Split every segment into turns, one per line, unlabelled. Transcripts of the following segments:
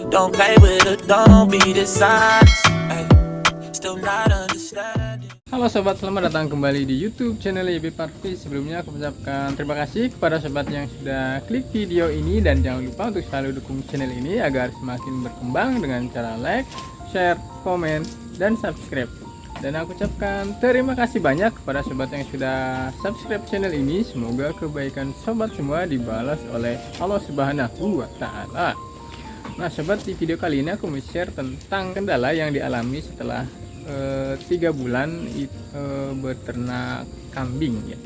Don't play with it, don't be dishonest. Ay, still not understanding.
Halo sobat, selamat datang kembali di YouTube channel YB Party. Sebelumnya aku ucapkan terima kasih kepada sobat yang sudah klik video ini, dan jangan lupa untuk selalu dukung channel ini agar semakin berkembang dengan cara like, share, komen, dan subscribe. Dan aku ucapkan terima kasih banyak kepada sobat yang sudah subscribe channel ini. Semoga kebaikan sobat semua dibalas oleh Allah Subhanahu wa Ta'ala. Nah sobat, di video kali ini aku mau share tentang kendala yang dialami setelah 3 bulan beternak kambing ya.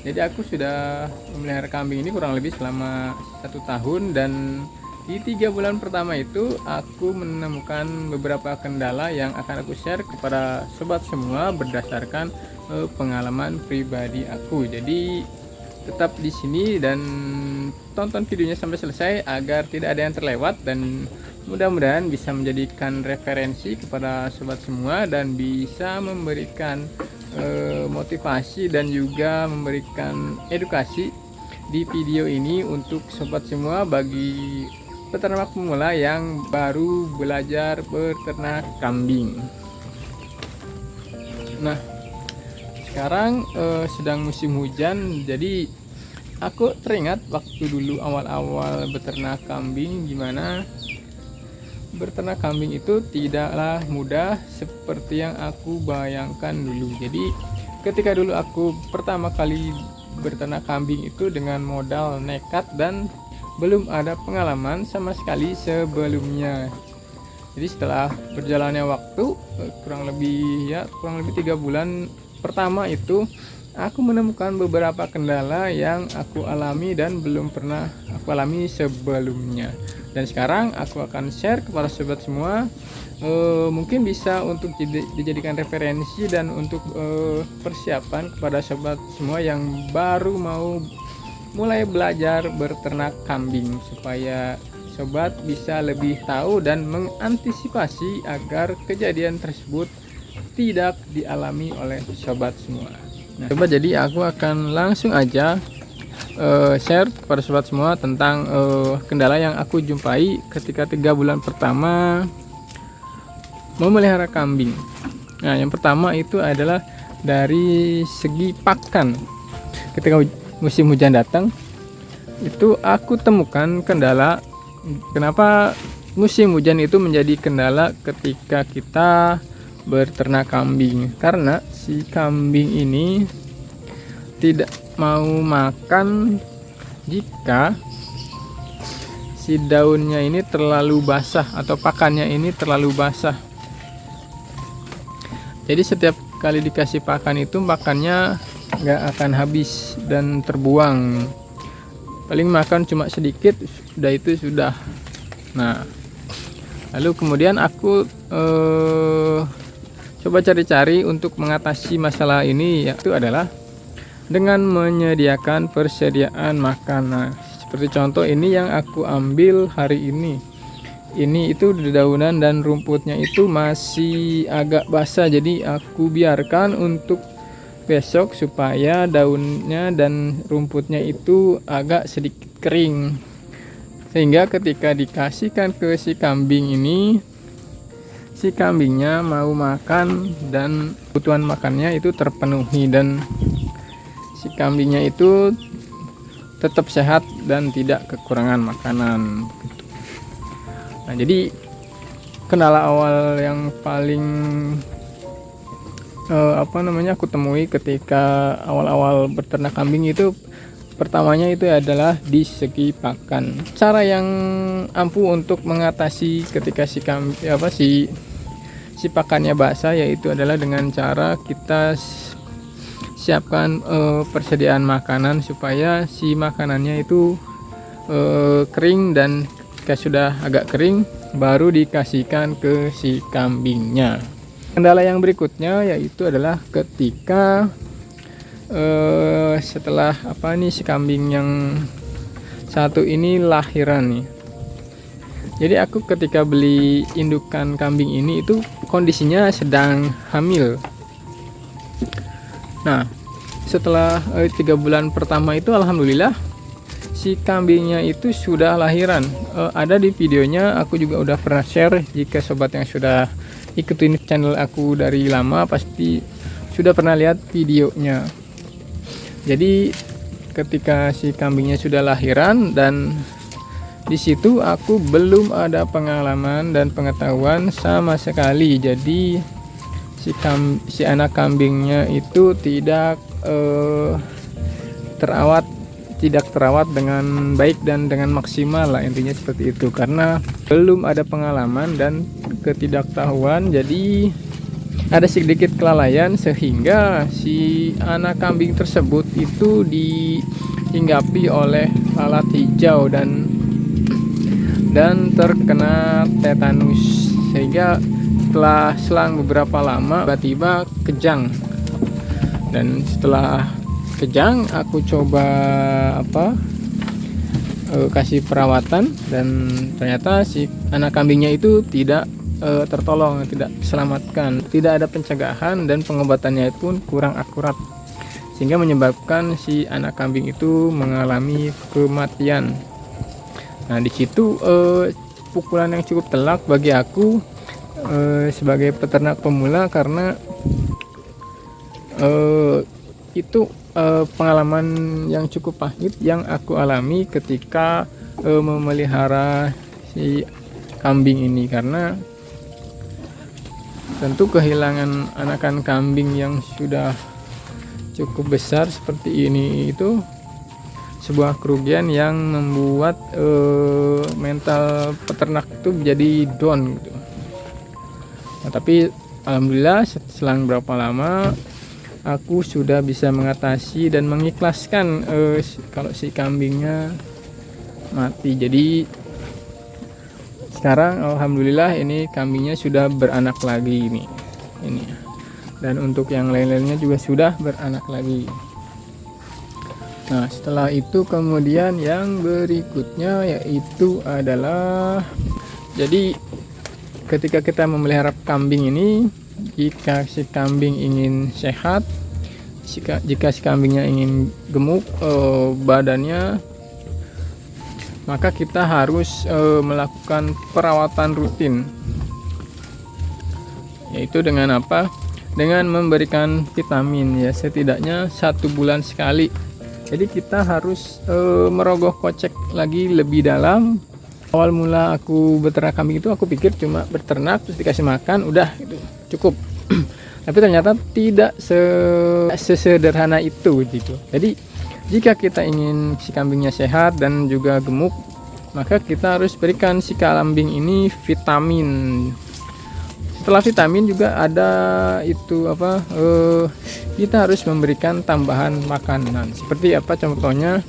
Jadi aku sudah memelihara kambing ini kurang lebih selama 1 tahun, dan di 3 bulan pertama itu aku menemukan beberapa kendala yang akan aku share kepada sobat semua berdasarkan pengalaman pribadi aku. Jadi tetap di sini dan tonton videonya sampai selesai agar tidak ada yang terlewat, dan mudah-mudahan bisa menjadikan referensi kepada sobat semua dan bisa memberikan motivasi dan juga memberikan edukasi di video ini untuk sobat semua bagi peternak pemula yang baru belajar beternak kambing. Nah, sekarang sedang musim hujan, jadi aku teringat waktu dulu awal-awal beternak kambing, gimana beternak kambing itu tidaklah mudah seperti yang aku bayangkan dulu. Jadi ketika dulu aku pertama kali beternak kambing itu dengan modal nekat dan belum ada pengalaman sama sekali sebelumnya. Jadi setelah berjalannya waktu kurang lebih 3 bulan pertama itu aku menemukan beberapa kendala yang aku alami dan belum pernah aku alami sebelumnya. Dan sekarang aku akan share kepada sobat semua, mungkin bisa untuk dijadikan referensi dan untuk persiapan kepada sobat semua yang baru mau mulai belajar beternak kambing, supaya sobat bisa lebih tahu dan mengantisipasi agar kejadian tersebut tidak dialami oleh sobat semua. Nah, coba jadi aku akan langsung aja share kepada sobat semua tentang kendala yang aku jumpai ketika 3 bulan pertama memelihara kambing. Nah, yang pertama itu adalah dari segi pakan. Ketika musim hujan datang, itu aku temukan kendala. Kenapa musim hujan itu menjadi kendala ketika kita beternak kambing? Karena si kambing ini tidak mau makan jika si daunnya ini terlalu basah atau pakannya ini terlalu basah. Jadi setiap kali dikasih pakan itu makannya nggak akan habis dan terbuang. Paling makan cuma sedikit, sudah itu sudah. Nah, lalu kemudian aku coba cari-cari untuk mengatasi masalah ini, yaitu adalah dengan menyediakan persediaan makanan. Seperti contoh ini yang aku ambil hari ini. Ini itu dedaunan dan rumputnya itu masih agak basah, jadi aku biarkan untuk besok supaya daunnya dan rumputnya itu agak sedikit kering. Sehingga ketika dikasihkan ke si kambing ini, si kambingnya mau makan dan kebutuhan makannya itu terpenuhi, dan si kambingnya itu tetap sehat dan tidak kekurangan makanan. Nah, jadi kendala awal yang paling aku temui ketika awal-awal beternak kambing itu, pertamanya itu adalah di segi pakan. Cara yang ampuh untuk mengatasi ketika si pakannya basah, yaitu adalah dengan cara kita siapkan persediaan makanan supaya si makanannya itu kering, dan ketika sudah agak kering baru dikasihkan ke si kambingnya. Kendala yang berikutnya yaitu adalah ketika setelah si kambing yang satu ini lahiran nih. Jadi aku ketika beli indukan kambing ini itu kondisinya sedang hamil. Nah, setelah 3 bulan pertama itu alhamdulillah si kambingnya itu sudah lahiran. Ada di videonya, aku juga udah pernah share. Jika sobat yang sudah ikutin channel aku dari lama pasti sudah pernah lihat videonya. Jadi ketika si kambingnya sudah lahiran, dan di situ aku belum ada pengalaman dan pengetahuan sama sekali. Jadi si anak kambingnya itu tidak terawat dengan baik dan dengan maksimal lah, intinya seperti itu. Karena belum ada pengalaman dan ketidaktahuan, jadi ada sedikit kelalaian sehingga si anak kambing tersebut itu dihinggapi oleh lalat hijau dan terkena tetanus, sehingga setelah selang beberapa lama tiba-tiba kejang. Dan setelah kejang aku coba kasih perawatan, dan ternyata si anak kambingnya itu tidak tertolong, tidak diselamatkan, tidak ada pencegahan, dan pengobatannya pun kurang akurat, sehingga menyebabkan si anak kambing itu mengalami kematian. Nah, di situ pukulan yang cukup telak bagi aku sebagai peternak pemula, karena itu pengalaman yang cukup pahit yang aku alami ketika memelihara si kambing ini. Karena tentu kehilangan anakan kambing yang sudah cukup besar seperti ini itu sebuah kerugian yang membuat mental peternak itu jadi down gitu. Nah, tapi alhamdulillah selang berapa lama aku sudah bisa mengatasi dan mengikhlaskan kalau si kambingnya mati. Jadi sekarang alhamdulillah ini kambingnya sudah beranak lagi ini. Dan untuk yang lain-lainnya juga sudah beranak lagi. Nah, setelah itu kemudian yang berikutnya yaitu adalah, jadi ketika kita memelihara kambing ini, jika si kambing ingin sehat, jika si kambingnya ingin gemuk badannya, maka kita harus melakukan perawatan rutin. Yaitu dengan apa? Dengan memberikan vitamin, ya setidaknya 1 bulan sekali. Jadi kita harus merogoh kocek lagi lebih dalam. Awal mula aku beternak kambing itu aku pikir cuma beternak terus dikasih makan udah gitu, cukup. Tapi ternyata tidak sesederhana itu gitu. Jadi jika kita ingin si kambingnya sehat dan juga gemuk, maka kita harus berikan si kambing ini vitamin. Setelah vitamin juga ada itu kita harus memberikan tambahan makanan. Seperti apa contohnya?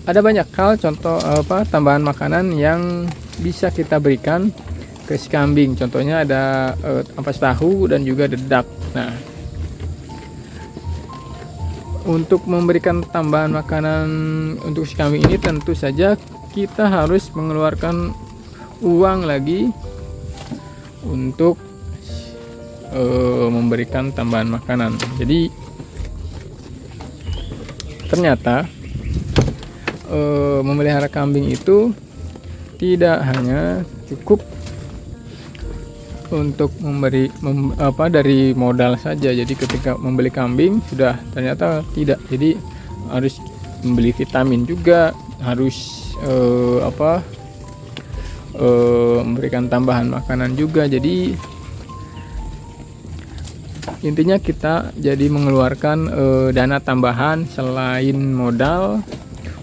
Ada banyak hal contoh tambahan makanan yang bisa kita berikan ke si kambing. Contohnya ada ampas tahu dan juga dedak. Nah, untuk memberikan tambahan makanan untuk si kambing ini tentu saja kita harus mengeluarkan uang lagi untuk memberikan tambahan makanan. Jadi ternyata memelihara kambing itu tidak hanya cukup untuk memberi dari modal saja. Jadi ketika membeli kambing sudah, ternyata tidak. Jadi harus membeli vitamin juga, harus memberikan tambahan makanan juga. Jadi intinya kita jadi mengeluarkan dana tambahan selain modal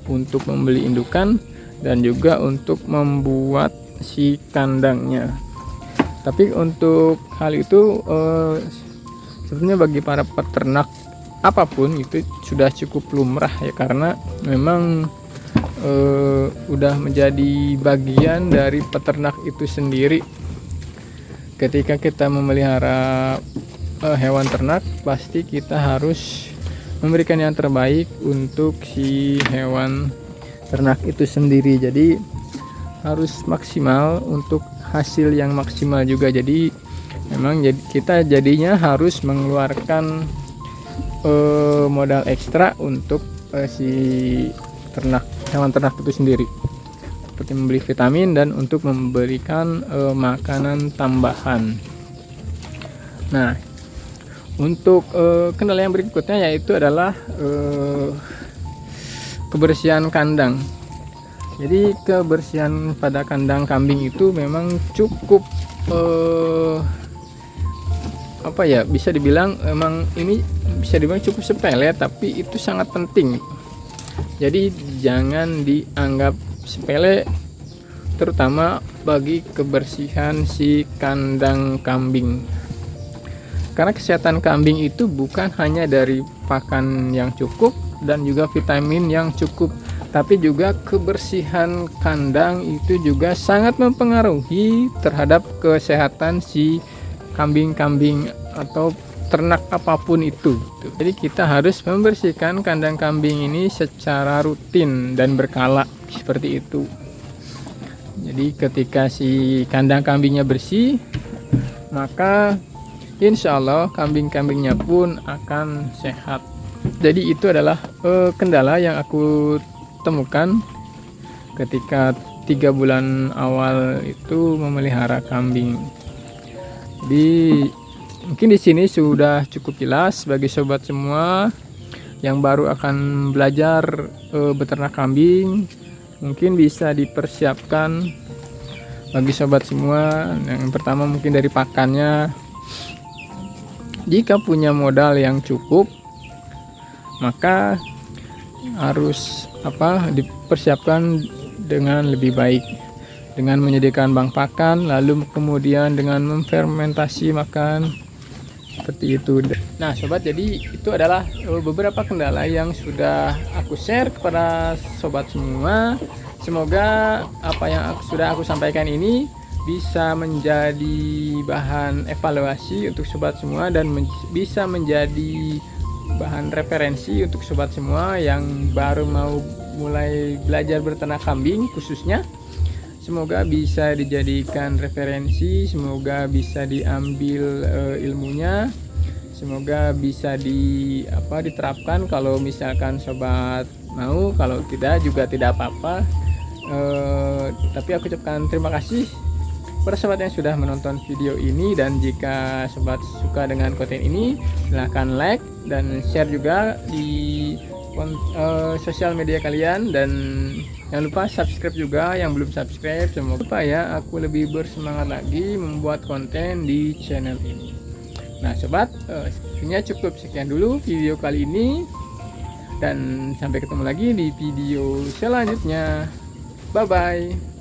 untuk membeli indukan dan juga untuk membuat si kandangnya. Tapi untuk hal itu sebenarnya bagi para peternak apapun itu sudah cukup lumrah ya, karena memang udah menjadi bagian dari peternak itu sendiri. Ketika kita memelihara hewan ternak, pasti kita harus memberikan yang terbaik untuk si hewan ternak itu sendiri. Jadi harus maksimal untuk hasil yang maksimal juga. Jadi memang kita jadinya harus mengeluarkan modal ekstra untuk si hewan ternak itu sendiri, seperti memberi vitamin dan untuk memberikan makanan tambahan. Nah, untuk kendala yang berikutnya yaitu adalah kebersihan kandang. Jadi kebersihan pada kandang kambing itu memang cukup bisa dibilang cukup sepele, tapi itu sangat penting. Jadi jangan dianggap sepele, terutama bagi kebersihan si kandang kambing. Karena kesehatan kambing itu bukan hanya dari pakan yang cukup dan juga vitamin yang cukup, tapi juga kebersihan kandang itu juga sangat mempengaruhi terhadap kesehatan si kambing-kambing atau ternak apapun itu. Jadi kita harus membersihkan kandang kambing ini secara rutin dan berkala seperti itu. Jadi ketika si kandang kambingnya bersih, maka insya Allah kambing-kambingnya pun akan sehat. Jadi itu adalah kendala yang aku temukan ketika 3 bulan awal itu memelihara kambing. Jadi mungkin di sini sudah cukup jelas bagi sobat semua yang baru akan belajar beternak kambing. Mungkin bisa dipersiapkan bagi sobat semua. Yang pertama mungkin dari pakannya. Jika punya modal yang cukup, maka harus dipersiapkan dengan lebih baik, dengan menyediakan bank pakan, lalu kemudian dengan memfermentasi makan seperti itu. Nah sobat, jadi itu adalah beberapa kendala yang sudah aku share kepada sobat semua. Semoga apa yang sudah aku sampaikan ini bisa menjadi bahan evaluasi untuk sobat semua dan bisa menjadi bahan referensi untuk sobat semua yang baru mau mulai belajar beternak kambing khususnya. Semoga bisa dijadikan referensi, semoga bisa diambil ilmunya, semoga bisa diterapkan kalau misalkan sobat mau, kalau tidak juga tidak apa-apa. Tapi aku ucapkan terima kasih para sobat yang sudah menonton video ini, dan jika sobat suka dengan konten ini silahkan like dan share juga di sosial media kalian, dan jangan lupa subscribe juga yang belum subscribe, semoga ya aku lebih bersemangat lagi membuat konten di channel ini. Nah sobat, sebenarnya cukup sekian dulu video kali ini, dan sampai ketemu lagi di video selanjutnya. Bye bye.